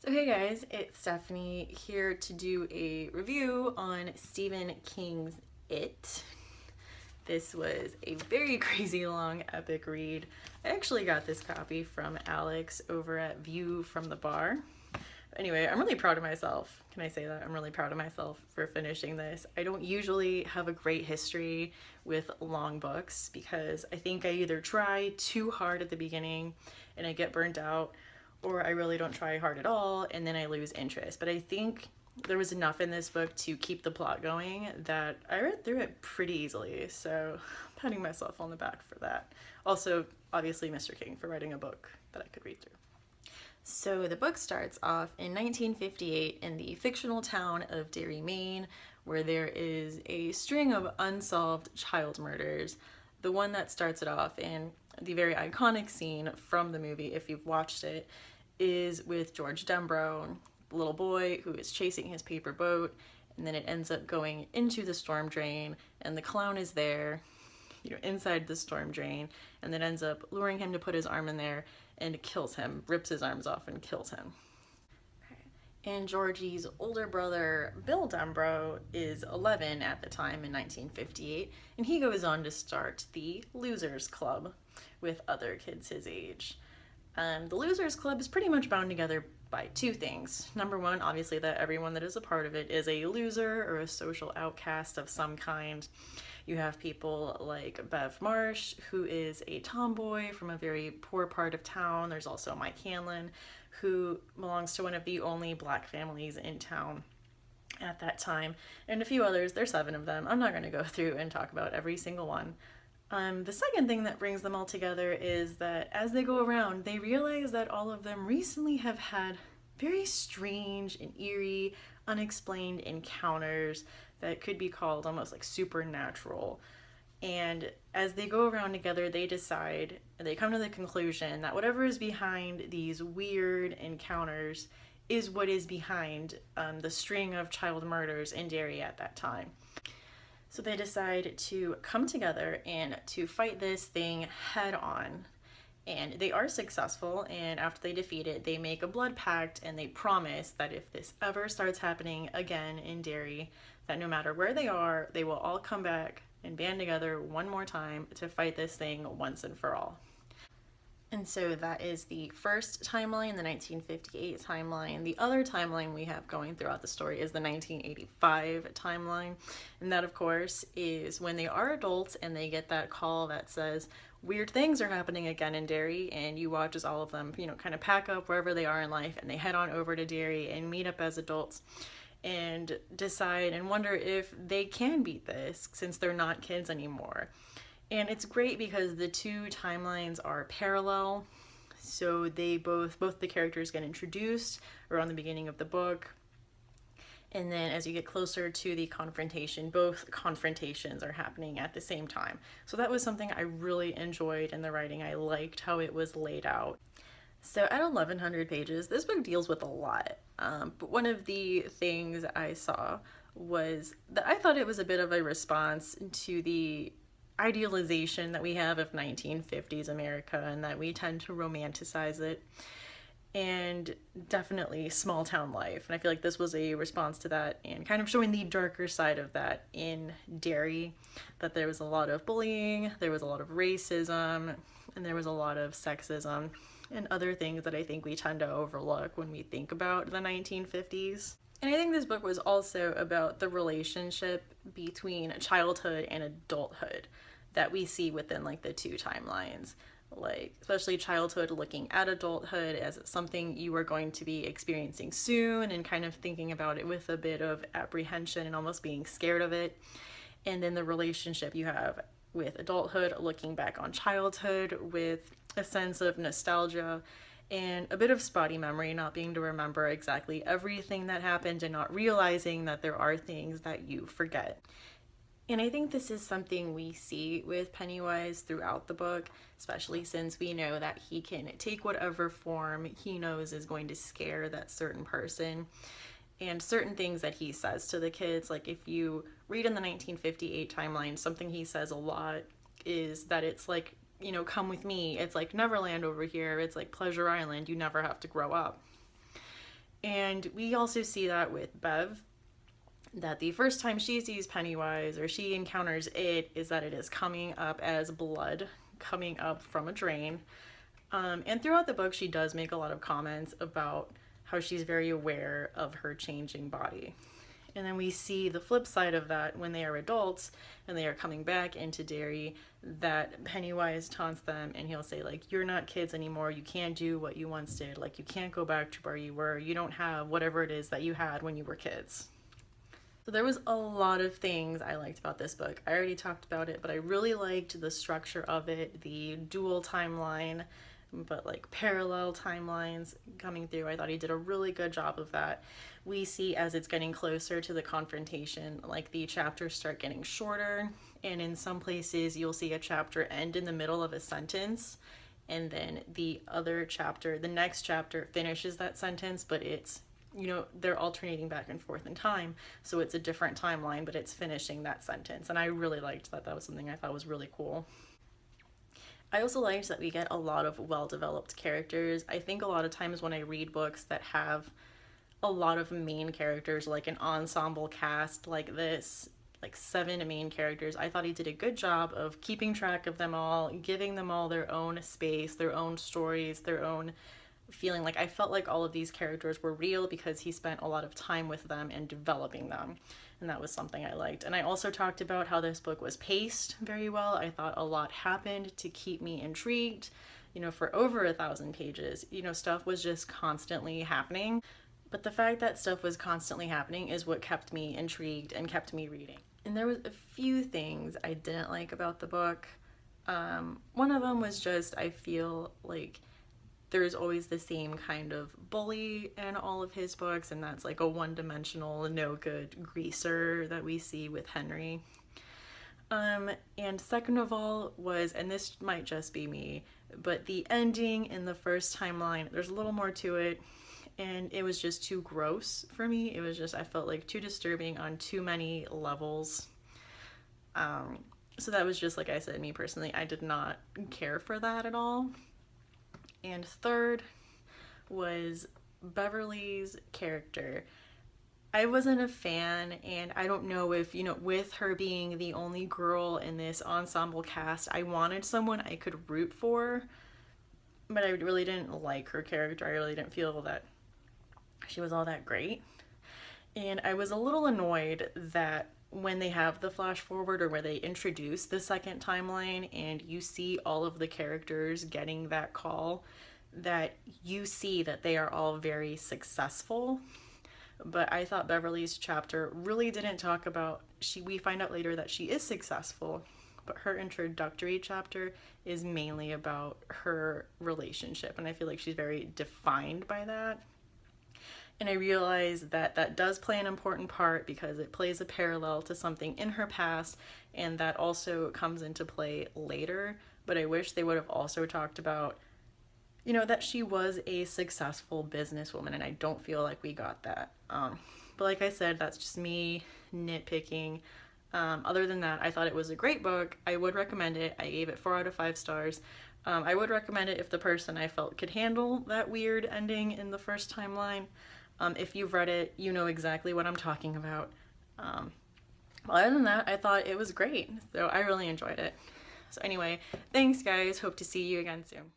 So hey guys, it's Stephanie here to do a review on Stephen King's It. This was a very crazy long epic read. I actually got this copy from Alex over at View from the Bar. Anyway, I'm really proud of myself. Can I say that? I'm really proud of myself for finishing this. I don't usually have a great history with long books because I think I either try too hard at the beginning and I get burnt out, or I really don't try hard at all and then I lose interest. But I think there was enough in this book to keep the plot going that I read through it pretty easily. So I'm patting myself on the back for that. Also, obviously, Mr. King for writing a book that I could read through. So the book starts off in 1958 in the fictional town of Derry, Maine, where there is a string of unsolved child murders. The one that starts it off, and the very iconic scene from the movie, if you've watched it, is with George Dembro, the little boy who is chasing his paper boat, and then it ends up going into the storm drain, and the clown is there, inside the storm drain, and then ends up luring him to put his arm in there and kills him, rips his arms off and kills him. And Georgie's older brother, Bill Dembro, is 11 at the time in 1958, and he goes on to start the Losers Club with other kids his age. The Losers Club is pretty much bound together by two things. Number one, obviously, that everyone that is a part of it is a loser or a social outcast of some kind. You have people like Bev Marsh, who is a tomboy from a very poor part of town. There's also Mike Hanlon, who belongs to one of the only black families in town at that time, and a few others. There's 7 of them. I'm not going to go through and talk about every single one. The second thing that brings them all together is that as they go around, they realize that all of them recently have had very strange and eerie, unexplained encounters that could be called almost like supernatural. And as they go around together, they decide, they come to the conclusion that whatever is behind these weird encounters is what is behind the string of child murders in Derry at that time. So they decide to come together and to fight this thing head on. And they are successful, and after they defeat it, they make a blood pact and they promise that if this ever starts happening again in Derry, that no matter where they are, they will all come back and band together one more time to fight this thing once and for all. And so that is the first timeline, the 1958 timeline. The other timeline we have going throughout the story is the 1985 timeline. And that, of course, is when they are adults and they get that call that says, weird things are happening again in Derry, and you watch as all of them, kind of pack up wherever they are in life and they head on over to Derry and meet up as adults and decide and wonder if they can beat this since they're not kids anymore. And it's great because the two timelines are parallel, so they both the characters get introduced around the beginning of the book, and then as you get closer to the confrontation, both confrontations are happening at the same time. So that was something I really enjoyed in the writing. I liked how it was laid out. So at 1,100 pages, this book deals with a lot, but one of the things I saw was that I thought it was a bit of a response to the idealization that we have of 1950s America, and that we tend to romanticize it, and definitely small town life. And I feel like this was a response to that and kind of showing the darker side of that in Derry, that there was a lot of bullying, there was a lot of racism, and there was a lot of sexism and other things that I think we tend to overlook when we think about the 1950s. And I think this book was also about the relationship between childhood and adulthood that we see within like the two timelines. Like, especially childhood looking at adulthood as something you are going to be experiencing soon and kind of thinking about it with a bit of apprehension and almost being scared of it. And then the relationship you have with adulthood looking back on childhood with a sense of nostalgia and a bit of spotty memory, not being to remember exactly everything that happened and not realizing that there are things that you forget. And I think this is something we see with Pennywise throughout the book, especially since we know that he can take whatever form he knows is going to scare that certain person. And certain things that he says to the kids, like if you read in the 1958 timeline, something he says a lot is that it's like, come with me. It's like Neverland over here. It's like Pleasure Island. You never have to grow up. And we also see that with Bev, that the first time she sees Pennywise or she encounters it is that it is coming up as blood coming up from a drain. And throughout the book, she does make a lot of comments about how she's very aware of her changing body. And then we see the flip side of that when they are adults and they are coming back into Derry, that Pennywise taunts them and he'll say, like, you're not kids anymore. You can't do what you once did. Like, you can't go back to where you were. You don't have whatever it is that you had when you were kids. So there was a lot of things I liked about this book. I already talked about it, but I really liked the structure of it, the dual timeline, but like parallel timelines coming through. I thought he did a really good job of that. We see as it's getting closer to the confrontation, like the chapters start getting shorter, and in some places you'll see a chapter end in the middle of a sentence, and then the other chapter, the next chapter, finishes that sentence, but it's, you know, they're alternating back and forth in time, so it's a different timeline, but it's finishing that sentence. And I really liked that. That was something I thought was really cool. I also liked that we get a lot of well-developed characters. I think a lot of times when I read books that have a lot of main characters, like an ensemble cast like this, like 7 main characters, I thought he did a good job of keeping track of them all, giving them all their own space, their own stories, their own feeling. Like, I felt like all of these characters were real because he spent a lot of time with them and developing them, and that was something I liked. And I also talked about how this book was paced very well. I thought a lot happened to keep me intrigued. You know, for over 1,000 pages, you know, stuff was just constantly happening. But the fact that stuff was constantly happening is what kept me intrigued and kept me reading. And there was a few things I didn't like about the book. One of them was just, I feel like there's always the same kind of bully in all of his books, and that's like a one-dimensional, no-good greaser that we see with Henry. And second of all was, and this might just be me, but the ending in the first timeline, there's a little more to it, and it was just too gross for me. It was just, I felt like too disturbing on too many levels. So that was just, like I said, me personally, I did not care for that at all. And third was Beverly's character. I wasn't a fan, and I don't know if, you know, with her being the only girl in this ensemble cast, I wanted someone I could root for, but I really didn't like her character. I really didn't feel that she was all that great. And I was a little annoyed that when they have the flash forward, or where they introduce the second timeline and you see all of the characters getting that call, that you see that they are all very successful. But I thought Beverly's chapter really didn't talk about, we find out later that she is successful, but her introductory chapter is mainly about her relationship, and I feel like she's very defined by that. And I realize that that does play an important part because it plays a parallel to something in her past, and that also comes into play later. But I wish they would have also talked about, you know, that she was a successful businesswoman, and I don't feel like we got that. But like I said, that's just me nitpicking. Other than that, I thought it was a great book. I would recommend it. I gave it 4 out of 5 stars. I would recommend it if the person I felt could handle that weird ending in the first timeline. If you've read it, you know exactly what I'm talking about. Other than that, I thought it was great. So I really enjoyed it. So anyway, thanks guys. Hope to see you again soon.